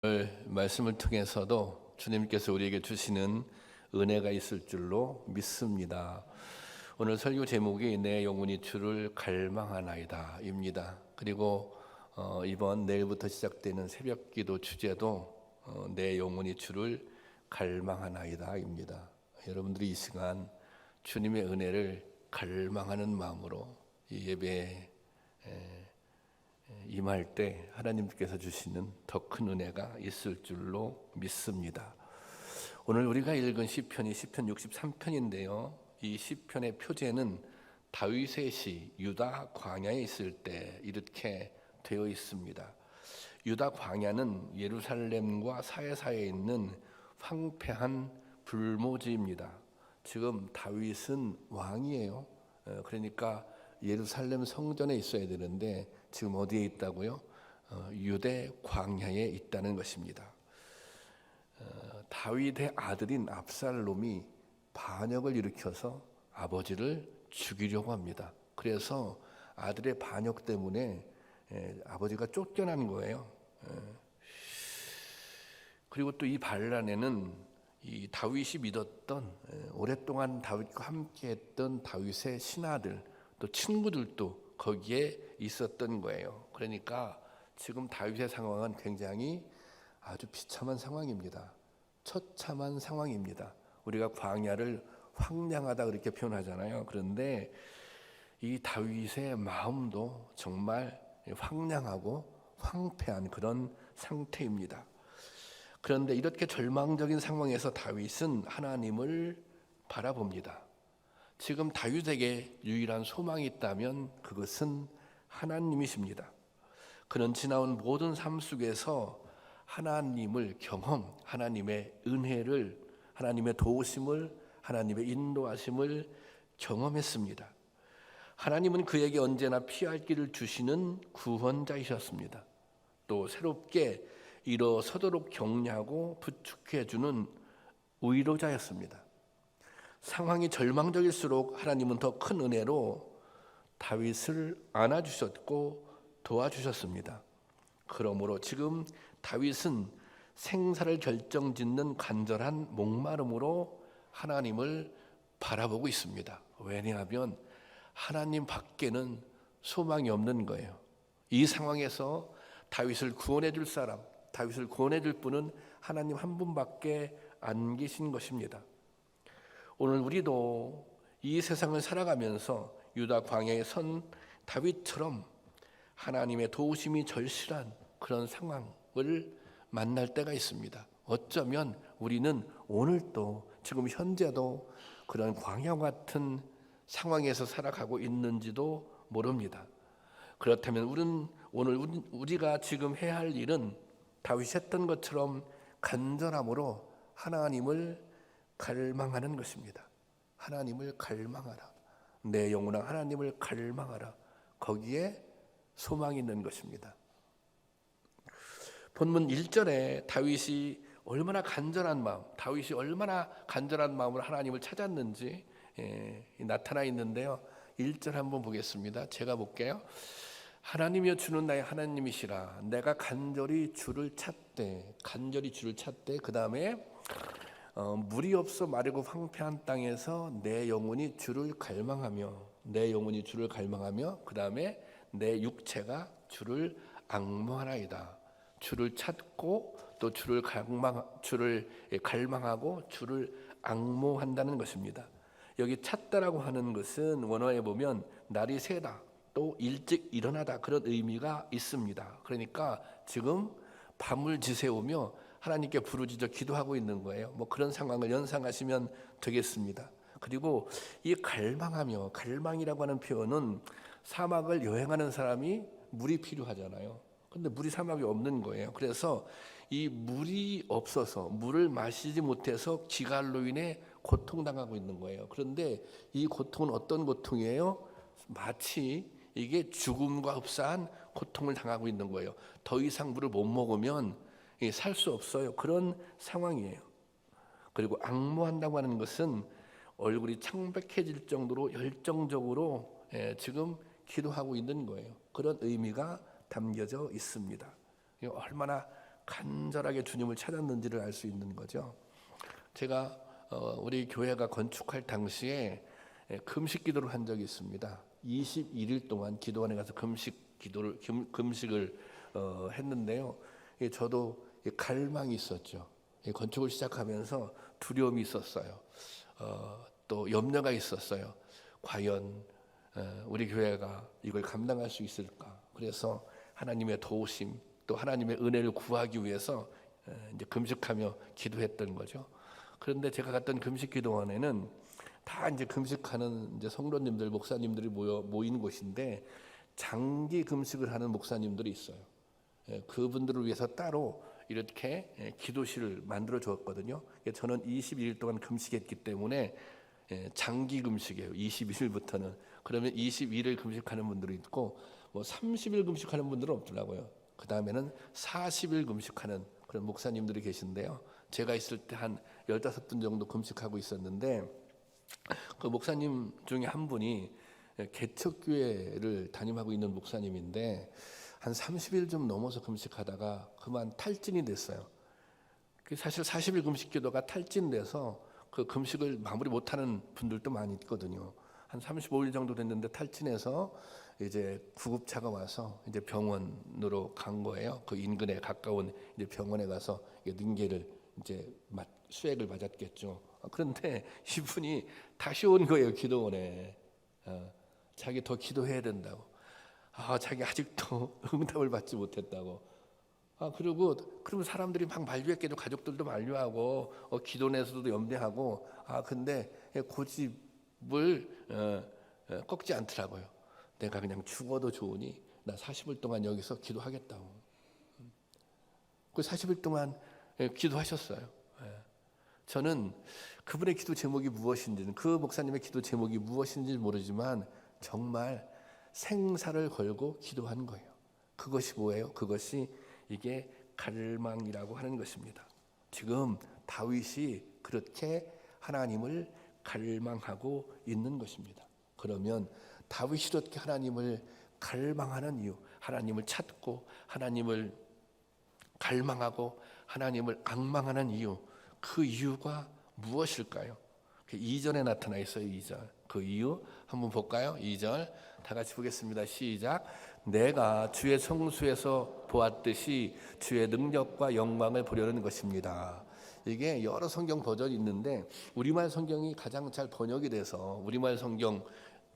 오늘 말씀을 통해서도 주님께서 우리에게 주시는 은혜가 있을 줄로 믿습니다. 오늘 설교 제목이 내 영혼이 주를 갈망하나이다 입니다. 그리고 이번 내일부터 시작되는 새벽기도 주제도 내 영혼이 주를 갈망하나이다 입니다. 여러분들이 이 시간 주님의 은혜를 갈망하는 마음으로 이 예배에 임할 때 하나님께서 주시는 더 큰 은혜가 있을 줄로 믿습니다. 오늘 우리가 읽은 시편이 시편 63편인데요. 이 시편의 표제는 다윗의 시 유다 광야에 있을 때 이렇게 되어 있습니다. 유다 광야는 예루살렘과 사이사이에 있는 황폐한 불모지입니다. 지금 다윗은 왕이에요. 그러니까 예루살렘 성전에 있어야 되는데 지금 어디에 있다고요? 유대 광야에 있다는 것입니다. 다윗의 아들인 압살롬이 반역을 일으켜서 아버지를 죽이려고 합니다. 그래서 아들의 반역 때문에 아버지가 쫓겨난 거예요. 그리고 또 이 반란에는 이 다윗이 믿었던 오랫동안 다윗과 함께했던 다윗의 신하들 또 친구들도 거기에 있었던 거예요. 그러니까 지금 다윗의 상황은 굉장히 아주 비참한 상황입니다. 처참한 상황입니다. 우리가 광야를 황량하다 그렇게 표현하잖아요. 그런데 이 다윗의 마음도 정말 황량하고 황폐한 그런 상태입니다. 그런데 이렇게 절망적인 상황에서 다윗은 하나님을 바라봅니다. 지금 다윗에게 유일한 소망이 있다면 그것은 하나님이십니다. 그는 지나온 모든 삶 속에서 하나님을 하나님의 은혜를, 하나님의 도우심을, 하나님의 인도하심을 경험했습니다. 하나님은 그에게 언제나 피할 길을 주시는 구원자이셨습니다. 또 새롭게 일어서도록 격려하고 부축해 주는 위로자였습니다. 상황이 절망적일수록 하나님은 더 큰 은혜로 다윗을 안아주셨고 도와주셨습니다. 그러므로 지금 다윗은 생사를 결정짓는 간절한 목마름으로 하나님을 바라보고 있습니다. 왜냐하면 하나님 밖에는 소망이 없는 거예요. 이 상황에서 다윗을 구원해 줄 사람, 다윗을 구원해 줄 분은 하나님 한 분밖에 안 계신 것입니다. 오늘 우리도 이 세상을 살아가면서 유다 광야에 선 다윗처럼 하나님의 도우심이 절실한 그런 상황을 만날 때가 있습니다. 어쩌면 우리는 오늘도 지금 현재도 그런 광야 같은 상황에서 살아가고 있는지도 모릅니다. 그렇다면 오늘 우리가 지금 해야 할 일은 다윗이 했던 것처럼 간절함으로 하나님을 갈망하는 것입니다. 하나님을 갈망하라. 내 영혼아 하나님을 갈망하라. 거기에 소망이 있는 것입니다. 본문 1절에 다윗이 얼마나 간절한 마음으로 하나님을 찾았는지 나타나 있는데요. 1절 한번 보겠습니다. 제가 볼게요. 하나님이여 주는 나의 하나님이시라. 내가 간절히 주를 찾되 그 다음에 물이 없어 마르고 황폐한 땅에서 내 영혼이 주를 갈망하며 그 다음에 내 육체가 주를 앙모하나이다. 주를 찾고 또 주를 갈망하고 주를 앙모한다는 것입니다. 여기 찾다라고 하는 것은 원어에 보면 날이 새다 또 일찍 일어나다 그런 의미가 있습니다. 그러니까 지금 밤을 지새우며 하나님께 부르짖어 기도하고 있는 거예요. 그런 상황을 연상하시면 되겠습니다. 그리고 이 갈망이라고 하는 표현은 사막을 여행하는 사람이 물이 필요하잖아요. 근데 물이 사막에 없는 거예요. 그래서 이 물이 없어서 물을 마시지 못해서 기갈로 인해 고통당하고 있는 거예요. 그런데 이 고통은 어떤 고통이에요? 마치 이게 죽음과 흡사한 고통을 당하고 있는 거예요. 더 이상 물을 못 먹으면 살 수 없어요. 그런 상황이에요. 그리고 앙모한다고 하는 것은 얼굴이 창백해질 정도로 열정적으로 지금 기도하고 있는 거예요. 그런 의미가 담겨져 있습니다. 얼마나 간절하게 주님을 찾았는지를 알 수 있는 거죠. 제가 우리 교회가 건축할 당시에 금식 기도를 한 적이 있습니다. 21일 동안 기도원에 가서 금식을 했는데요. 저도 갈망이 있었죠. 건축을 시작하면서 두려움이 있었어요. 또 염려가 있었어요. 과연 우리 교회가 이걸 감당할 수 있을까? 그래서 하나님의 도우심, 또 하나님의 은혜를 구하기 위해서 이제 금식하며 기도했던 거죠. 그런데 제가 갔던 금식 기도원에는 다 이제 금식하는 이제 성도님들, 목사님들이 모인 곳인데 장기 금식을 하는 목사님들이 있어요. 그분들을 위해서 따로 이렇게 기도실을 만들어 주었거든요. 저는 22일 동안 금식했기 때문에 장기 금식이에요. 21일부터는. 그러면 21일 금식하는 분들이 있고 뭐 30일 금식하는 분들은 없더라고요. 그 다음에는 40일 금식하는 그런 목사님들이 계신데요. 제가 있을 때 한 15분 정도 금식하고 있었는데 그 목사님 중에 한 분이 개척교회를 담임하고 있는 목사님인데 한 30일 좀 넘어서 금식하다가 그만 탈진이 됐어요. 사실 40일 금식 기도가 탈진돼서 그 금식을 마무리 못하는 분들도 많이 있거든요. 한 35일 정도 됐는데 탈진해서 이제 구급차가 와서 이제 병원으로 간 거예요. 그 인근에 가까운 이제 병원에 가서 능계를 이제 수액을 맞았겠죠. 그런데 이분이 다시 온 거예요, 기도원에. 자기 더 기도해야 된다고. 자기 아직도 응답을 받지 못했다고. 그리고 그러면 사람들이 막 만류했겠죠. 가족들도 만류하고 기도원에서도 염려하고. 근데 고집을 꺾지 않더라고요. 내가 그냥 죽어도 좋으니 나 40일 동안 여기서 기도하겠다고. 그 40일 동안 기도하셨어요. 저는 그분의 기도 제목이 무엇인지는, 그 목사님의 기도 제목이 무엇인지 모르지만 정말 생사를 걸고 기도한 거예요. 그것이 뭐예요? 그것이 이게 갈망이라고 하는 것입니다. 지금 다윗이 그렇게 하나님을 갈망하고 있는 것입니다. 그러면 다윗이 이렇게 하나님을 갈망하는 이유, 하나님을 찾고 하나님을 갈망하고 하나님을 앙망하는 이유, 그 이유가 무엇일까요? 2절에 나타나 있어요. 2절. 그 이유 한번 볼까요? 2절 다 같이 보겠습니다. 시작. 내가 주의 성수에서 보았듯이 주의 능력과 영광을 보려는 것입니다. 이게 여러 성경 버전이 있는데 우리말 성경이 가장 잘 번역이 돼서 우리말 성경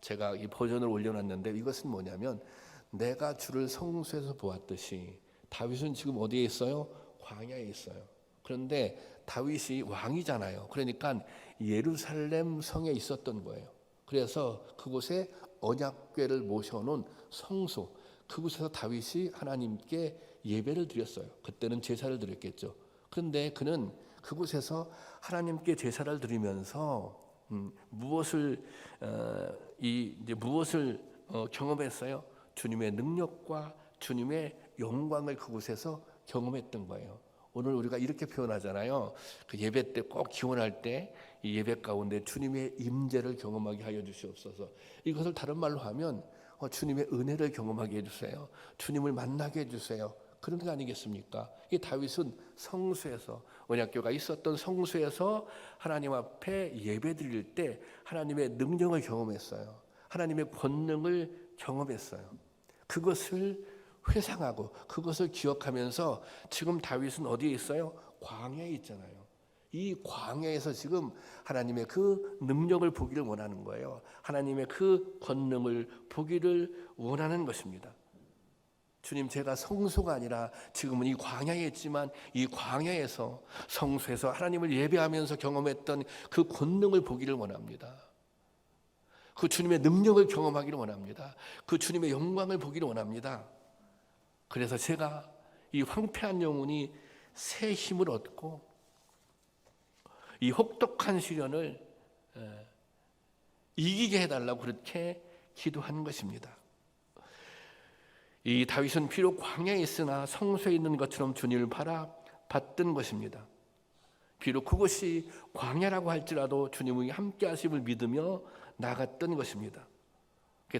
제가 이 버전을 올려놨는데 이것은 뭐냐면 내가 주를 성수에서 보았듯이. 다윗은 지금 어디에 있어요? 광야에 있어요. 그런데 다윗이 왕이잖아요. 그러니까 예루살렘 성에 있었던 거예요. 그래서 그곳에 언약궤를 모셔놓은 성소, 그곳에서 다윗이 하나님께 예배를 드렸어요. 그때는 제사를 드렸겠죠. 그런데 그는 그곳에서 하나님께 제사를 드리면서 무엇을 경험했어요? 주님의 능력과 주님의 영광을 그곳에서 경험했던 거예요. 오늘 우리가 이렇게 표현하잖아요. 그 예배 때 꼭 기원할 때 이 예배 가운데 주님의 임재를 경험하게 하여 주시옵소서. 이것을 다른 말로 하면 주님의 은혜를 경험하게 해주세요. 주님을 만나게 해주세요. 그런 게 아니겠습니까? 이 다윗은 성수에서, 언약궤가 있었던 성수에서 하나님 앞에 예배 드릴 때 하나님의 능력을 경험했어요. 하나님의 권능을 경험했어요. 그것을 회상하고 그것을 기억하면서 지금 다윗은 어디에 있어요? 광야에 있잖아요. 이 광야에서 지금 하나님의 그 능력을 보기를 원하는 거예요. 하나님의 그 권능을 보기를 원하는 것입니다. 주님, 제가 성소가 아니라 지금은 이 광야에 있지만 이 광야에서 성소에서 하나님을 예배하면서 경험했던 그 권능을 보기를 원합니다. 그 주님의 능력을 경험하기를 원합니다. 그 주님의 영광을 보기를 원합니다. 그래서 제가 이 황폐한 영혼이 새 힘을 얻고 이 혹독한 시련을 이기게 해달라고 그렇게 기도한 것입니다. 이 다윗은 비록 광야에 있으나 성소에 있는 것처럼 주님을 바라봤던 것입니다. 비록 그것이 광야라고 할지라도 주님이 함께 하심을 믿으며 나갔던 것입니다.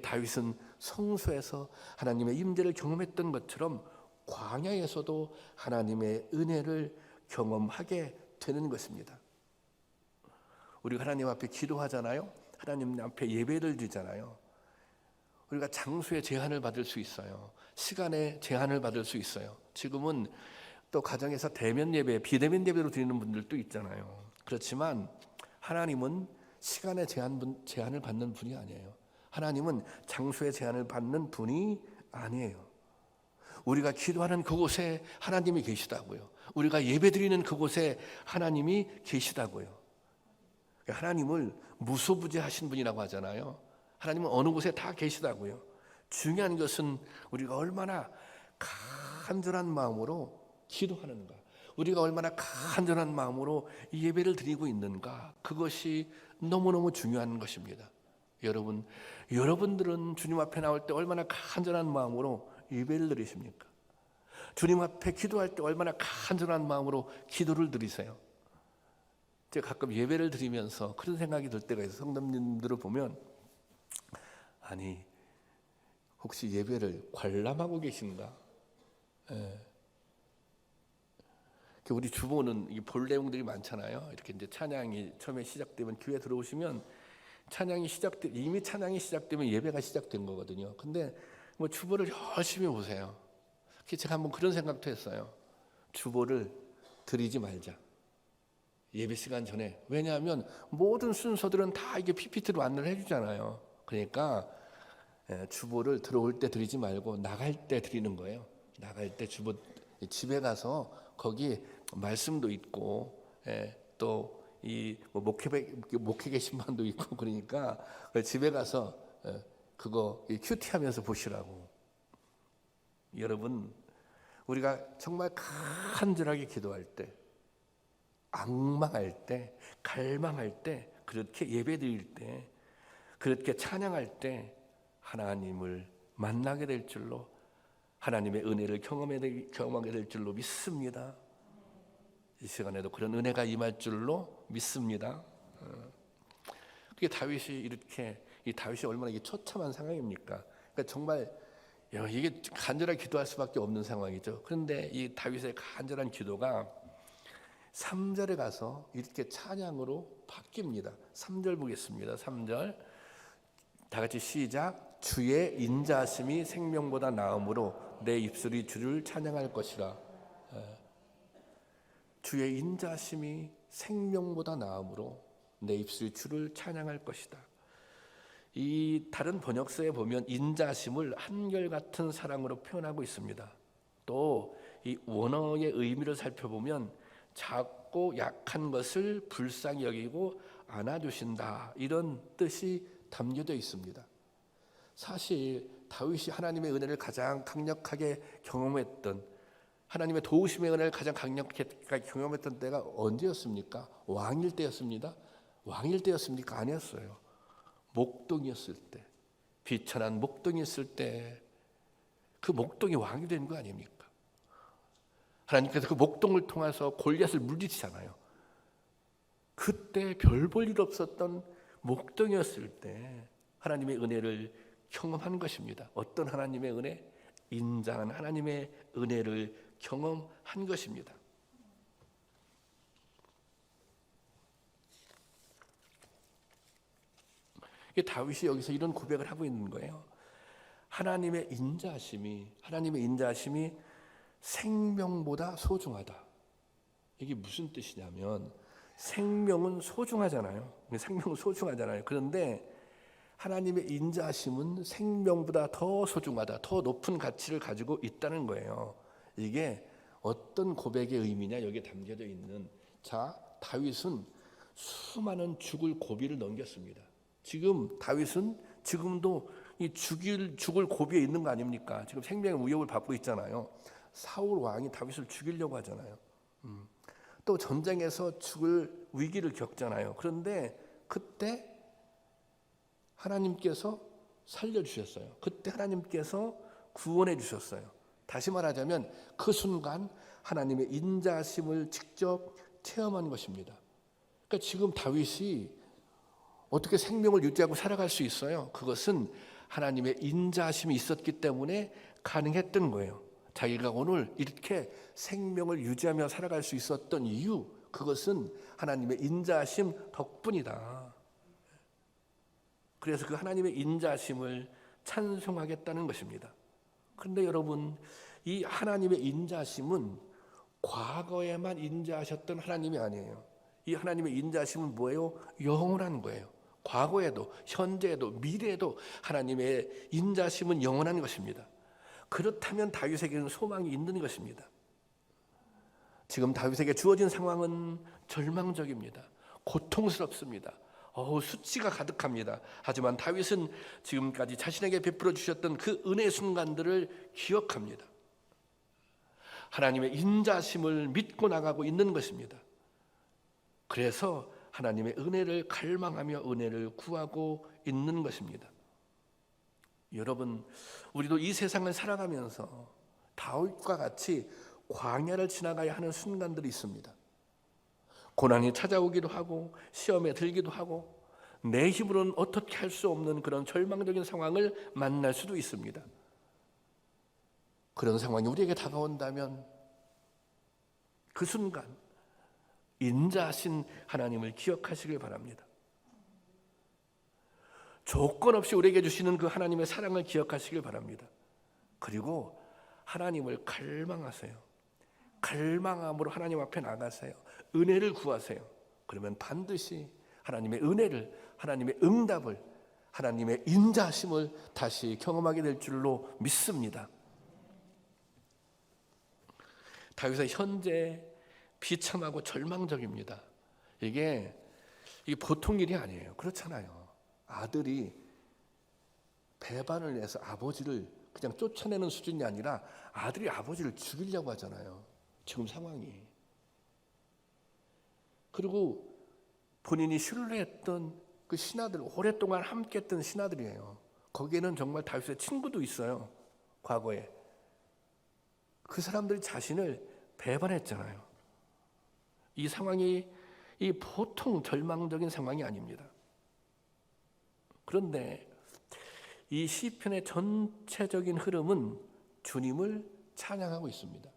다윗은 성소에서 하나님의 임재를 경험했던 것처럼 광야에서도 하나님의 은혜를 경험하게 되는 것입니다. 우리가 하나님 앞에 기도하잖아요. 하나님 앞에 예배를 드리잖아요. 우리가 장소의 제한을 받을 수 있어요. 시간의 제한을 받을 수 있어요. 지금은 또 가정에서 대면 예배, 비대면 예배로 드리는 분들도 있잖아요. 그렇지만 하나님은 시간의 제한을 받는 분이 아니에요. 하나님은 장소의 제한을 받는 분이 아니에요. 우리가 기도하는 그곳에 하나님이 계시다고요. 우리가 예배드리는 그곳에 하나님이 계시다고요. 하나님을 무소부재하신 분이라고 하잖아요. 하나님은 어느 곳에 다 계시다고요. 중요한 것은 우리가 얼마나 간절한 마음으로 기도하는가, 우리가 얼마나 간절한 마음으로 예배를 드리고 있는가, 그것이 너무너무 중요한 것입니다. 여러분들은 주님 앞에 나올 때 얼마나 간절한 마음으로 예배를 드리십니까? 주님 앞에 기도할 때 얼마나 간절한 마음으로 기도를 드리세요? 제가 가끔 예배를 드리면서 그런 생각이 들 때가 있어요. 성도님들을 보면, 아니 혹시 예배를 관람하고 계신가? 우리 주보는 볼 내용들이 많잖아요. 이렇게 이제 찬양이 처음에 시작되면 교회 들어오시면 이미 찬양이 시작되면 예배가 시작된 거거든요. 근데 뭐 주보를 열심히 보세요. 제가 한번 그런 생각도 했어요. 주보를 드리지 말자, 예배 시간 전에. 왜냐하면 모든 순서들은 다 이게 PPT로 안내를 해주잖아요. 그러니까 주보를 들어올 때 드리지 말고 나갈 때 드리는 거예요. 나갈 때 주보, 집에 가서 거기 말씀도 있고 또 이 목회 게시판도 있고, 그러니까 집에 가서 그거 큐티하면서 보시라고. 여러분, 우리가 정말 간절하게 기도할 때, 앙망할 때, 갈망할 때, 그렇게 예배드릴 때, 그렇게 찬양할 때 하나님을 만나게 될 줄로, 하나님의 은혜를 경험하게 될 줄로 믿습니다. 이 시간에도 그런 은혜가 임할 줄로 믿습니다. 그게 다윗이 얼마나 이게 처참한 상황입니까? 그러니까 정말 이게 간절하게 기도할 수밖에 없는 상황이죠. 그런데 이 다윗의 간절한 기도가 3절에 가서 이렇게 찬양으로 바뀝니다. 3절 보겠습니다. 3절 다 같이 시작. 주의 인자하심이 생명보다 나음으로 내 입술이 주를 찬양할 것이라. 주의 인자하심이 생명보다 나음으로 내 입술이 주를 찬양할 것이다. 이 다른 번역서에 보면 인자하심을 한결같은 사랑으로 표현하고 있습니다. 또 이 원어의 의미를 살펴보면 작고 약한 것을 불쌍히 여기고 안아주신다, 이런 뜻이 담겨져 있습니다. 사실 다윗이 하나님의 은혜를 가장 강력하게 경험했던, 하나님의 도우심의 은혜를 가장 강력하게 경험했던 때가 언제였습니까? 왕일 때였습니다. 왕일 때였습니까? 아니었어요. 목동이었을 때, 비천한 목동이었을 때, 그 목동이 왕이 된 거 아닙니까? 하나님께서 그 목동을 통해서 골리앗을 물리치잖아요. 그때 별 볼 일 없었던 목동이었을 때 하나님의 은혜를 경험한 것입니다. 어떤 하나님의 은혜? 인자한 하나님의 은혜를 경험한 것입니다. 다윗이 여기서 이런 고백을 하고 있는 거예요. 하나님의 인자하심이 생명보다 소중하다. 이게 무슨 뜻이냐면, 생명은 소중하잖아요. 그런데 하나님의 인자하심은 생명보다 더 소중하다, 더 높은 가치를 가지고 있다는 거예요. 이게 어떤 고백의 의미냐, 여기에 담겨져 있는, 다윗은 수많은 죽을 고비를 넘겼습니다. 지금 다윗은 지금도 이 죽을 고비에 있는 거 아닙니까? 지금 생명의 위협을 받고 있잖아요. 사울 왕이 다윗을 죽이려고 하잖아요. 또 전쟁에서 죽을 위기를 겪잖아요. 그런데 그때 하나님께서 살려주셨어요. 그때 하나님께서 구원해 주셨어요. 다시 말하자면 그 순간 하나님의 인자하심을 직접 체험한 것입니다. 그러니까 지금 다윗이 어떻게 생명을 유지하고 살아갈 수 있어요? 그것은 하나님의 인자하심이 있었기 때문에 가능했던 거예요. 자기가 오늘 이렇게 생명을 유지하며 살아갈 수 있었던 이유, 그것은 하나님의 인자하심 덕분이다. 그래서 그 하나님의 인자하심을 찬송하겠다는 것입니다. 그런데 여러분, 이 하나님의 인자하심은 과거에만 인자하셨던 하나님이 아니에요. 이 하나님의 인자하심은 뭐예요? 영원한 거예요. 과거에도, 현재에도, 미래에도 하나님의 인자하심은 영원한 것입니다. 그렇다면 다윗에게는 소망이 있는 것입니다. 지금 다윗에게 주어진 상황은 절망적입니다. 고통스럽습니다. 수치가 가득합니다. 하지만 다윗은 지금까지 자신에게 베풀어 주셨던 그 은혜의 순간들을 기억합니다. 하나님의 인자심을 믿고 나가고 있는 것입니다. 그래서 하나님의 은혜를 갈망하며 은혜를 구하고 있는 것입니다. 여러분, 우리도 이 세상을 살아가면서 다윗과 같이 광야를 지나가야 하는 순간들이 있습니다. 고난이 찾아오기도 하고 시험에 들기도 하고 내 힘으로는 어떻게 할 수 없는 그런 절망적인 상황을 만날 수도 있습니다. 그런 상황이 우리에게 다가온다면 그 순간 인자하신 하나님을 기억하시길 바랍니다. 조건 없이 우리에게 주시는 그 하나님의 사랑을 기억하시길 바랍니다. 그리고 하나님을 갈망하세요. 갈망함으로 하나님 앞에 나가세요. 은혜를 구하세요. 그러면 반드시 하나님의 은혜를, 하나님의 응답을, 하나님의 인자하심을 다시 경험하게 될 줄로 믿습니다. 다윗의 현재 비참하고 절망적입니다. 이게 보통 일이 아니에요. 그렇잖아요. 아들이 배반을 해서 아버지를 그냥 쫓아내는 수준이 아니라 아들이 아버지를 죽이려고 하잖아요. 지금 상황이. 그리고 본인이 신뢰했던 그 신하들, 오랫동안 함께했던 신하들이에요. 거기에는 정말 다윗의 친구도 있어요. 과거에. 그 사람들이 자신을 배반했잖아요. 이 상황이 보통 절망적인 상황이 아닙니다. 그런데 이 시편의 전체적인 흐름은 주님을 찬양하고 있습니다.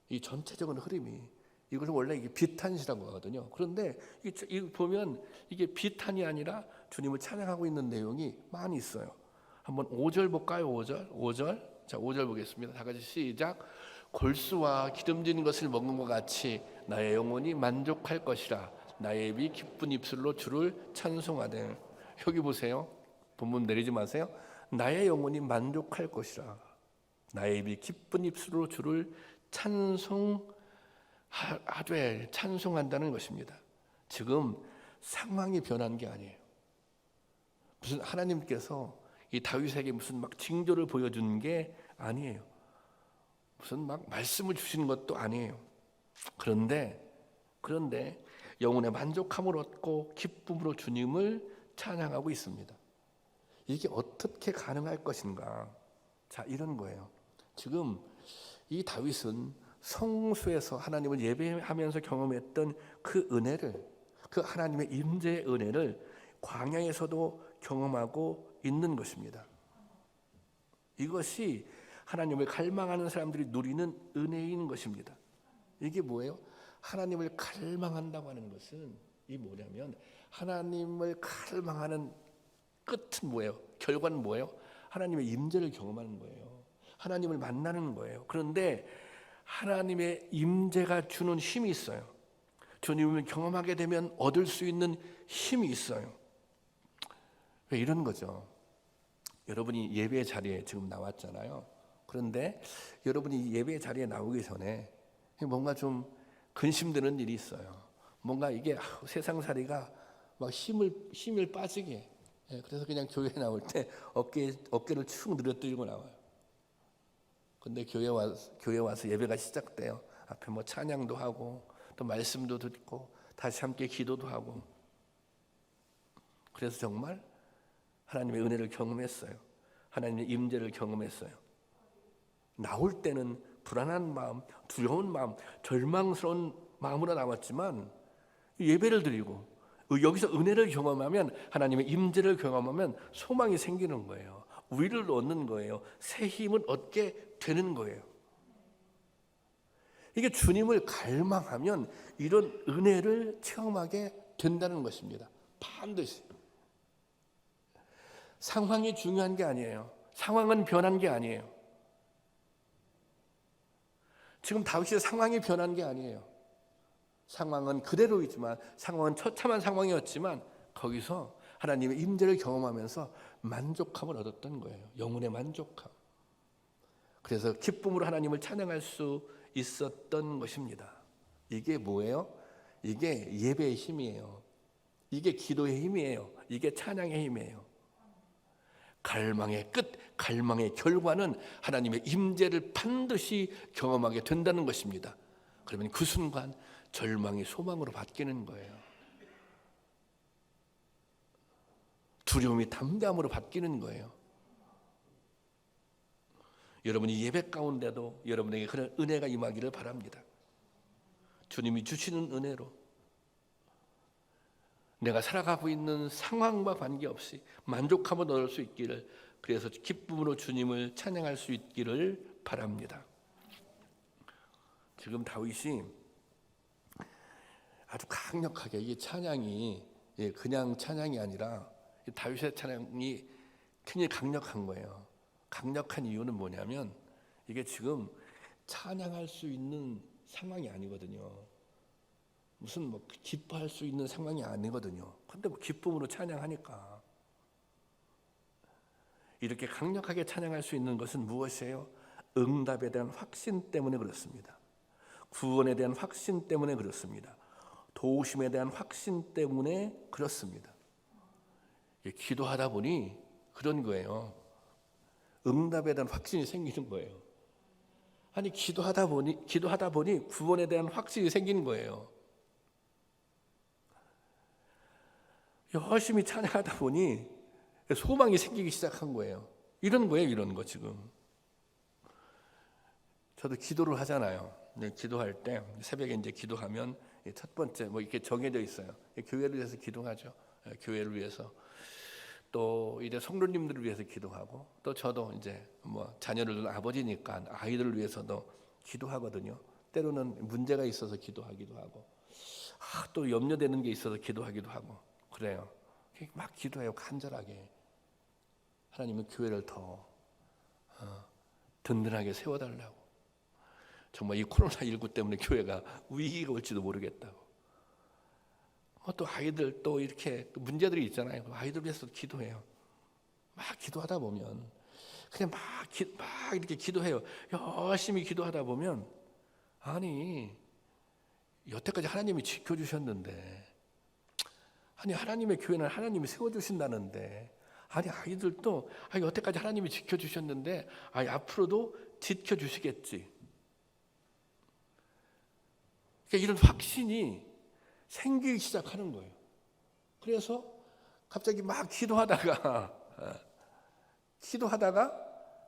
이 전체적인 흐름이, 이것을 원래 이게 비탄시라고 하거든요. 그런데 보면 이게 비탄이 아니라 주님을 찬양하고 있는 내용이 많이 있어요. 한번 5절 볼까요? 5절. 자, 5절 보겠습니다. 다 같이 시작. 골수와 기름진 것을 먹은 것 같이 나의 영혼이 만족할 것이라. 나의 입이 기쁜 입술로 주를 찬송하되. 여기 보세요. 본문 내리지 마세요. 나의 영혼이 만족할 것이라. 나의 입이 기쁜 입술로 주를 찬송한다는 것입니다. 지금 상황이 변한 게 아니에요. 무슨 하나님께서 이 다윗에게 무슨 막 징조를 보여준 게 아니에요. 무슨 막 말씀을 주시는 것도 아니에요. 그런데 영혼의 만족함을 얻고 기쁨으로 주님을 찬양하고 있습니다. 이게 어떻게 가능할 것인가? 자, 이런 거예요. 지금 이 다윗은 성소에서 하나님을 예배하면서 경험했던 그 은혜를, 그 하나님의 임재의 은혜를 광야에서도 경험하고 있는 것입니다. 이것이 하나님을 갈망하는 사람들이 누리는 은혜인 것입니다. 이게 뭐예요? 하나님을 갈망한다고 하는 것은 이 뭐냐면 하나님을 갈망하는 끝은 뭐예요? 결과는 뭐예요? 하나님의 임재를 경험하는 거예요. 하나님을 만나는 거예요. 그런데 하나님의 임재가 주는 힘이 있어요. 주님을 경험하게 되면 얻을 수 있는 힘이 있어요. 왜 이런 거죠? 여러분이 예배 자리에 지금 나왔잖아요. 그런데 여러분이 예배 자리에 나오기 전에 뭔가 좀 근심되는 일이 있어요. 뭔가 이게 세상살이가 막 힘을 빠지게. 그래서 그냥 교회 나올 때 어깨를 축 늘어뜨리고 나와요. 근데 교회 와서 예배가 시작돼요. 앞에 뭐 찬양도 하고 또 말씀도 듣고 다시 함께 기도도 하고. 그래서 정말 하나님의 은혜를 경험했어요. 하나님의 임재를 경험했어요. 나올 때는 불안한 마음, 두려운 마음, 절망스러운 마음으로 나왔지만 예배를 드리고 여기서 은혜를 경험하면, 하나님의 임재를 경험하면 소망이 생기는 거예요. 위를 얻는 거예요. 새 힘을 얻게 되는 거예요. 이게 주님을 갈망하면 이런 은혜를 체험하게 된다는 것입니다. 반드시. 상황이 중요한 게 아니에요. 상황은 변한 게 아니에요. 지금 다윗의 상황이 변한 게 아니에요. 상황은 그대로이지만, 상황은 처참한 상황이었지만 거기서 하나님의 임재를 경험하면서 만족함을 얻었던 거예요. 영혼의 만족함. 그래서 기쁨으로 하나님을 찬양할 수 있었던 것입니다. 이게 뭐예요? 이게 예배의 힘이에요. 이게 기도의 힘이에요. 이게 찬양의 힘이에요. 갈망의 끝, 갈망의 결과는 하나님의 임재를 반드시 경험하게 된다는 것입니다. 그러면 그 순간 절망이 소망으로 바뀌는 거예요. 두려움이 담대함으로 바뀌는 거예요. 여러분이 예배 가운데도 여러분에게 그런 은혜가 임하기를 바랍니다. 주님이 주시는 은혜로 내가 살아가고 있는 상황과 관계없이 만족함을 얻을 수 있기를, 그래서 기쁨으로 주님을 찬양할 수 있기를 바랍니다. 지금 다윗이 아주 강력하게, 이 찬양이 그냥 찬양이 아니라 다윗의 찬양이 굉장히 강력한 거예요. 강력한 이유는 뭐냐면 이게 지금 찬양할 수 있는 상황이 아니거든요. 무슨 뭐 기뻐할 수 있는 상황이 아니거든요. 근데 뭐 기쁨으로 찬양하니까. 이렇게 강력하게 찬양할 수 있는 것은 무엇이에요? 응답에 대한 확신 때문에 그렇습니다. 구원에 대한 확신 때문에 그렇습니다. 도우심에 대한 확신 때문에 그렇습니다. 기도하다 보니 그런 거예요. 응답에 대한 확신이 생기는 거예요. 아니, 기도하다 보니 구원에 대한 확신이 생기는 거예요. 열심히 찬양하다 보니 소망이 생기기 시작한 거예요. 이런 거예요, 이런 거 지금. 저도 기도를 하잖아요. 기도할 때 새벽에 이제 기도하면 첫 번째 뭐 이렇게 정해져 있어요. 교회를 위해서 기도하죠. 교회를 위해서. 또 이제 성도님들을 위해서 기도하고, 또 저도 이제 뭐 자녀를 둔 아버지니까 아이들을 위해서도 기도하거든요. 때로는 문제가 있어서 기도하기도 하고, 또 염려되는 게 있어서 기도하기도 하고 그래요. 막 기도해요, 간절하게. 하나님은 교회를 더 든든하게 세워달라고. 정말 이 코로나19 때문에 교회가 위기가 올지도 모르겠다고. 또 아이들 또 이렇게 문제들이 있잖아요. 아이들 위해서 기도해요. 막 기도하다 보면 그냥 막 이렇게 기도해요. 열심히 기도하다 보면, 아니 여태까지 하나님이 지켜주셨는데, 아니 하나님의 교회는 하나님이 세워주신다는데, 아니 아이들도 여태까지 하나님이 지켜주셨는데 앞으로도 지켜주시겠지. 그러니까 이런 확신이 생기기 시작하는 거예요. 그래서 갑자기 막 기도하다가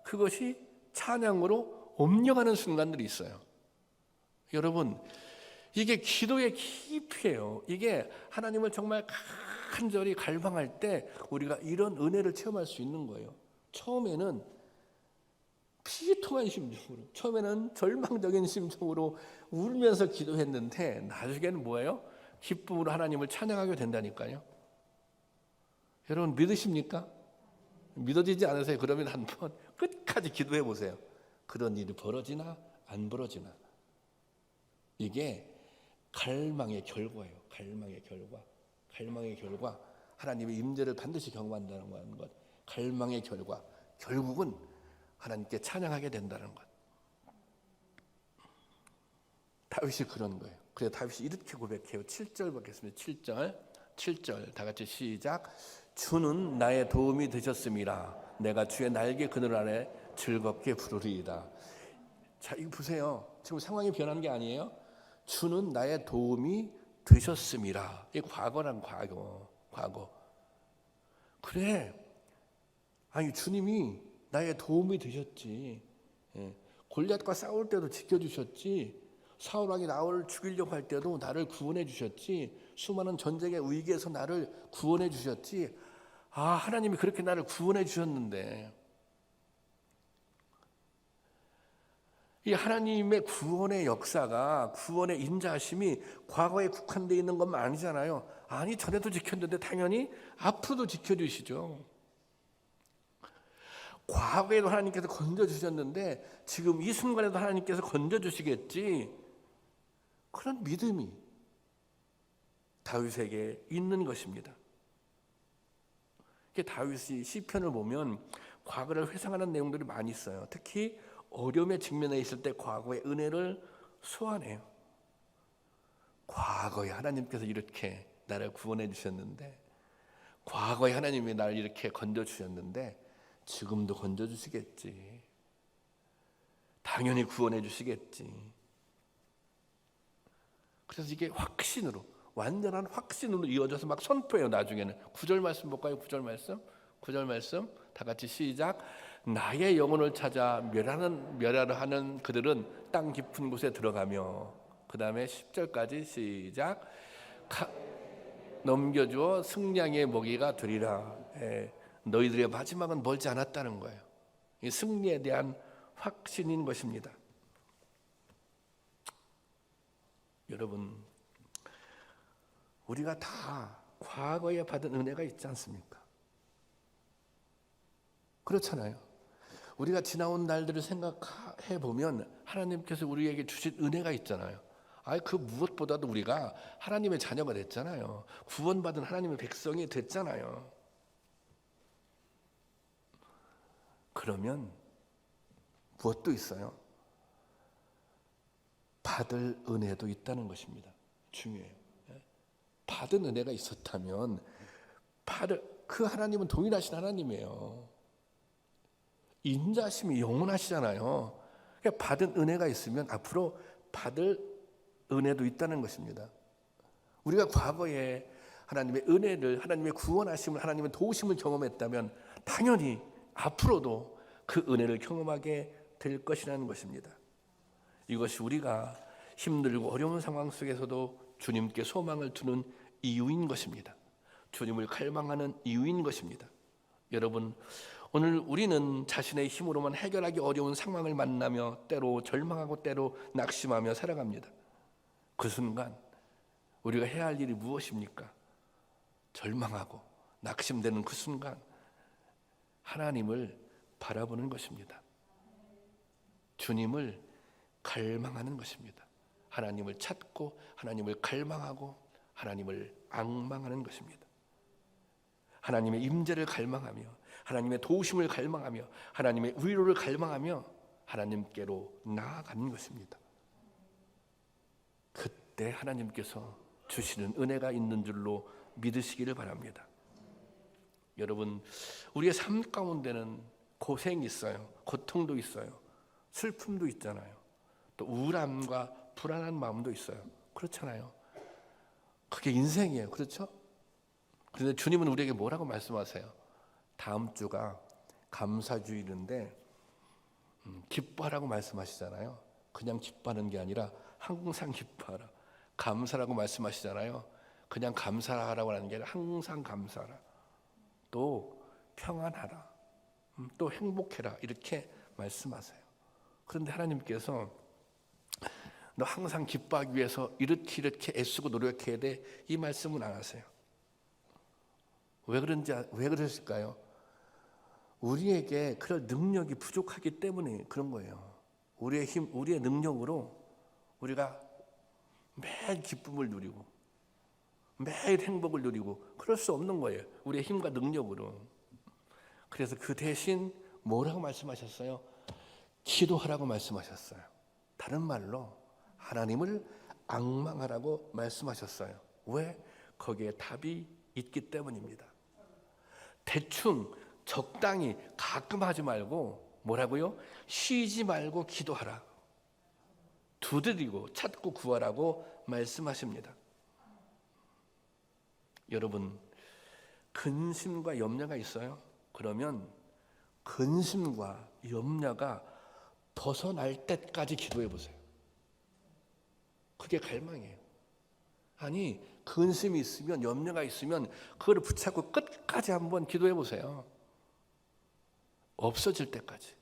그것이 찬양으로 옮겨가는 순간들이 있어요. 여러분, 이게 기도의 깊이에요. 이게 하나님을 정말 간절히 갈망할 때 우리가 이런 은혜를 체험할 수 있는 거예요. 처음에는 피통한 심정으로, 처음에는 절망적인 심정으로 울면서 기도했는데 나중에는 뭐예요? 기쁨으로 하나님을 찬양하게 된다니까요. 여러분 믿으십니까? 믿어지지 않으세요? 그러면 한번 끝까지 기도해 보세요. 그런 일이 벌어지나 안 벌어지나. 이게 갈망의 결과예요. 갈망의 결과. 하나님의 임재를 반드시 경험한다는 것. 갈망의 결과. 결국은 하나님께 찬양하게 된다는 것. 다윗이 그런 거예요. 그래서 다윗이 이렇게 고백해요. 7절 받겠습니다. 7절 다 같이 시작. 주는 나의 도움이 되셨습니다. 내가 주의 날개 그늘 아래 즐겁게 부르리이다. 자, 이거 보세요. 지금 상황이 변한 게 아니에요. 주는 나의 도움이 되셨습니다. 이 과거란 과거. 그래. 아니 주님이 나의 도움이 되셨지. 골리앗과 싸울 때도 지켜주셨지. 사울 왕이 나를 죽이려고 할 때도 나를 구원해 주셨지. 수많은 전쟁의 위기에서 나를 구원해 주셨지. 하나님이 그렇게 나를 구원해 주셨는데 이 하나님의 구원의 역사가, 구원의 인자하심이 과거에 국한되어 있는 것만 아니잖아요. 아니, 전에도 지켰는데 당연히 앞으로도 지켜주시죠. 과거에도 하나님께서 건져주셨는데 지금 이 순간에도 하나님께서 건져주시겠지, 그런 믿음이 다윗에게 있는 것입니다. 다윗이 시편을 보면 과거를 회상하는 내용들이 많이 있어요. 특히 어려움에 직면해 있을 때 과거의 은혜를 소환해요. 과거에 하나님께서 이렇게 나를 구원해 주셨는데, 과거에 하나님이 나를 이렇게 건져 주셨는데 지금도 건져 주시겠지, 당연히 구원해 주시겠지. 그래서 이게 확신으로, 완전한 확신으로 이어져서 막 선포해요. 나중에는 9절 말씀 볼까요? 9절 말씀 다 같이 시작. 나의 영혼을 찾아 멸하려 하는 그들은 땅 깊은 곳에 들어가며, 그 다음에 10절까지 시작. 넘겨주어 승량의 먹이가 되리라. 너희들의 마지막은 멀지 않았다는 거예요. 이 승리에 대한 확신인 것입니다. 여러분, 우리가 다 과거에 받은 은혜가 있지 않습니까? 그렇잖아요. 우리가 지나온 날들을 생각해 보면 하나님께서 우리에게 주신 은혜가 있잖아요. 그 무엇보다도 우리가 하나님의 자녀가 됐잖아요. 구원받은 하나님의 백성이 됐잖아요. 그러면 무엇도 있어요. 받을 은혜도 있다는 것입니다. 중요해요. 받은 은혜가 있었다면 그 하나님은 동일하신 하나님이에요. 인자심이 영원하시잖아요. 그러니까 받은 은혜가 있으면 앞으로 받을 은혜도 있다는 것입니다. 우리가 과거에 하나님의 은혜를, 하나님의 구원하심을, 하나님의 도우심을 경험했다면 당연히 앞으로도 그 은혜를 경험하게 될 것이라는 것입니다. 이것이 우리가 힘들고 어려운 상황 속에서도 주님께 소망을 두는 이유인 것입니다. 주님을 갈망하는 이유인 것입니다. 여러분, 오늘 우리는 자신의 힘으로만 해결하기 어려운 상황을 만나며 때로 절망하고 때로 낙심하며 살아갑니다. 그 순간 우리가 해야 할 일이 무엇입니까? 절망하고 낙심되는 그 순간 하나님을 바라보는 것입니다. 주님을 갈망하는 것입니다. 하나님을 찾고 하나님을 갈망하고 하나님을 앙망하는 것입니다. 하나님의 임재를 갈망하며 하나님의 도우심을 갈망하며 하나님의 위로를 갈망하며 하나님께로 나아가는 것입니다. 그때 하나님께서 주시는 은혜가 있는 줄로 믿으시기를 바랍니다. 여러분, 우리의 삶 가운데는 고생이 있어요. 고통도 있어요. 슬픔도 있잖아요. 또 우울함과 불안한 마음도 있어요. 그렇잖아요. 그게 인생이에요. 그렇죠? 그런데 주님은 우리에게 뭐라고 말씀하세요? 다음 주가 감사주일인데 기뻐하라고 말씀하시잖아요. 그냥 기뻐하는 게 아니라 항상 기뻐하라. 감사라고 말씀하시잖아요. 그냥 감사하라고 하는 게 아니라 항상 감사하라. 또 평안하라. 또 행복해라. 이렇게 말씀하세요. 그런데 하나님께서 너 항상 기뻐하기 위해서 이렇게 애쓰고 노력해야 돼, 이 말씀은 안 하세요. 왜 그러실까요? 우리에게 그럴 능력이 부족하기 때문에 그런 거예요. 우리의 힘, 우리의 능력으로 우리가 매일 기쁨을 누리고 매일 행복을 누리고 그럴 수 없는 거예요. 우리의 힘과 능력으로. 그래서 그 대신 뭐라고 말씀하셨어요? 기도하라고 말씀하셨어요. 다른 말로 하나님을 앙망하라고 말씀하셨어요. 왜? 거기에 답이 있기 때문입니다. 대충 적당히 가끔 하지 말고 뭐라고요? 쉬지 말고 기도하라. 두드리고 찾고 구하라고 말씀하십니다. 여러분, 근심과 염려가 있어요. 그러면 근심과 염려가 벗어날 때까지 기도해 보세요. 그게 갈망이에요. 아니, 근심이 있으면, 염려가 있으면 그거를 붙잡고 끝까지 한번 기도해 보세요. 없어질 때까지.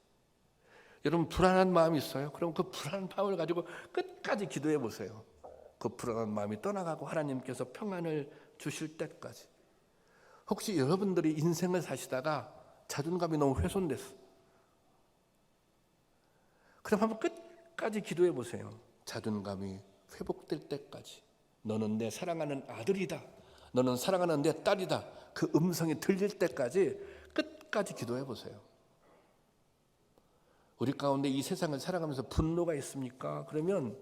여러분 불안한 마음이 있어요? 그럼 그 불안한 마음을 가지고 끝까지 기도해 보세요. 그 불안한 마음이 떠나가고 하나님께서 평안을 주실 때까지. 혹시 여러분들이 인생을 사시다가 자존감이 너무 훼손됐어. 그럼 한번 끝까지 기도해 보세요. 자존감이 회복될 때까지. 너는 내 사랑하는 아들이다. 너는 사랑하는 내 딸이다. 그 음성이 들릴 때까지 끝까지 기도해 보세요. 우리 가운데 이 세상을 살아가면서 분노가 있습니까? 그러면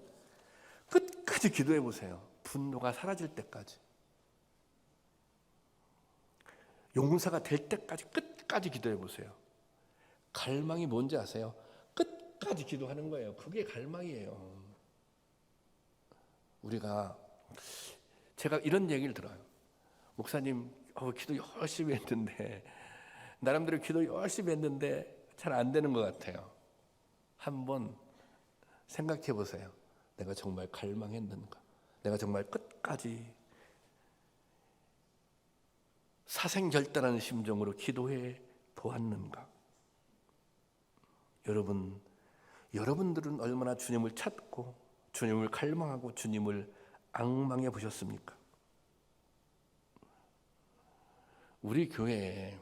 끝까지 기도해 보세요. 분노가 사라질 때까지. 용서가 될 때까지 끝까지 기도해 보세요. 갈망이 뭔지 아세요? 끝까지 기도하는 거예요. 그게 갈망이에요. 제가 이런 얘기를 들어요. 목사님, 기도 열심히 했는데 나름대로 기도 열심히 했는데 잘 안 되는 것 같아요. 한번 생각해 보세요. 내가 정말 갈망했는가? 내가 정말 끝까지 사생결단하는 심정으로 기도해 보았는가? 여러분들은 얼마나 주님을 찾고 주님을 갈망하고 주님을 앙망해 보셨습니까? 우리 교회에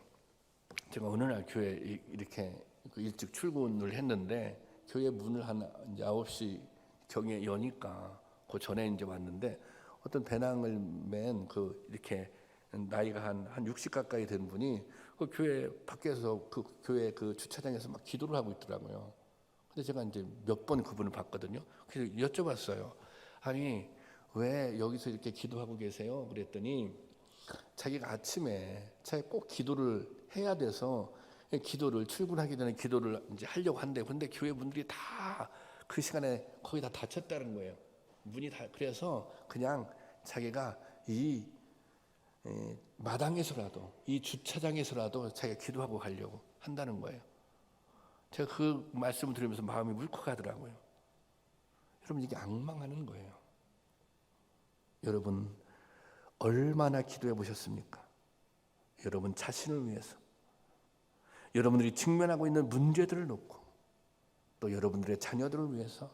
제가 어느 날 교회에 이렇게 일찍 출근을 했는데 교회 문을 한 이제 9시 경에 여니까 그 전에 이제 왔는데 어떤 배낭을 맨 이렇게 나이가 한 60 가까이 된 분이 그 교회 밖에서 그 교회 그 주차장에서 막 기도를 하고 있더라고요. 근데 제가 이제 몇 번 그분을 봤거든요. 그래서 여쭤봤어요. 아니 왜 여기서 이렇게 기도하고 계세요? 그랬더니 자기가 아침에 꼭 기도를 해야 돼서 기도를 출근하기 전에 기도를 이제 하려고 한대. 근데 교회 분들이 다 그 시간에 거의 다 닫혔다는 거예요. 문이 다. 그래서 그냥 자기가 이 마당에서라도 이 주차장에서라도 자기가 기도하고 가려고 한다는 거예요. 제가 그 말씀을 들으면서 마음이 울컥하더라고요. 여러분 이게 앙망하는 거예요. 여러분 얼마나 기도해 보셨습니까? 여러분 자신을 위해서, 여러분들이 직면하고 있는 문제들을 놓고 또 여러분들의 자녀들을 위해서,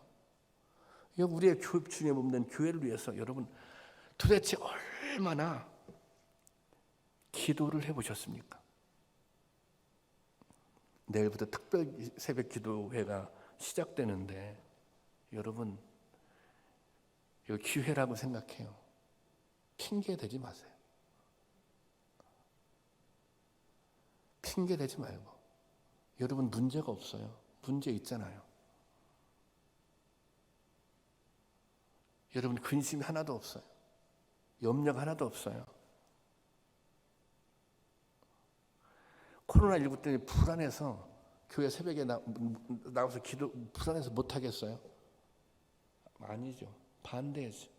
우리의 주님 없는 교회를 위해서 여러분 도대체 얼마나 기도를 해보셨습니까? 내일부터 특별 새벽 기도회가 시작되는데 여러분 이거 기회라고 생각해요. 핑계 대지 마세요. 핑계 대지 말고. 여러분 문제가 없어요. 문제 있잖아요. 여러분 근심이 하나도 없어요. 염려가 하나도 없어요. 코로나19 때문에 불안해서 교회 새벽에 나와서 불안해서 못 하겠어요? 아니죠. 반대죠.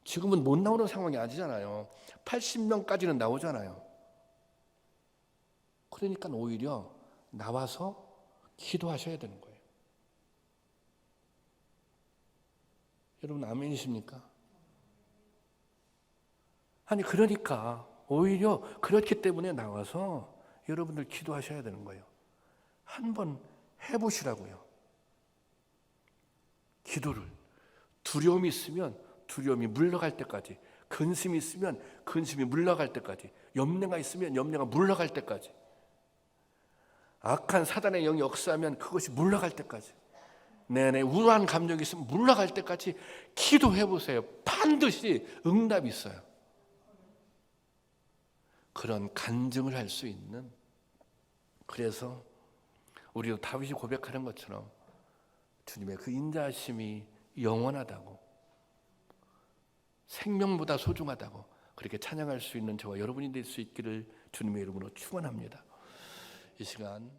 지금은 못 나오는 상황이 아니잖아요. 80명까지는 나오잖아요. 그러니까 오히려 나와서 기도하셔야 되는 거예요. 여러분 아멘이십니까? 아니 그러니까 오히려 그렇기 때문에 나와서 여러분들 기도하셔야 되는 거예요. 한번 해보시라고요. 기도를. 두려움이 있으면 두려움이 물러갈 때까지, 근심이 있으면 근심이 물러갈 때까지, 염려가 있으면 염려가 물러갈 때까지, 악한 사단의 영이 역사하면 그것이 물러갈 때까지, 내내 우울한 감정이 있으면 물러갈 때까지 기도해 보세요. 반드시 응답이 있어요. 그런 간증을 할 수 있는, 그래서 우리도 다윗이 고백하는 것처럼 주님의 그 인자하심이 영원하다고, 생명보다 소중하다고 그렇게 찬양할 수 있는 저와 여러분이 될 수 있기를 주님의 이름으로 축원합니다. 이 시간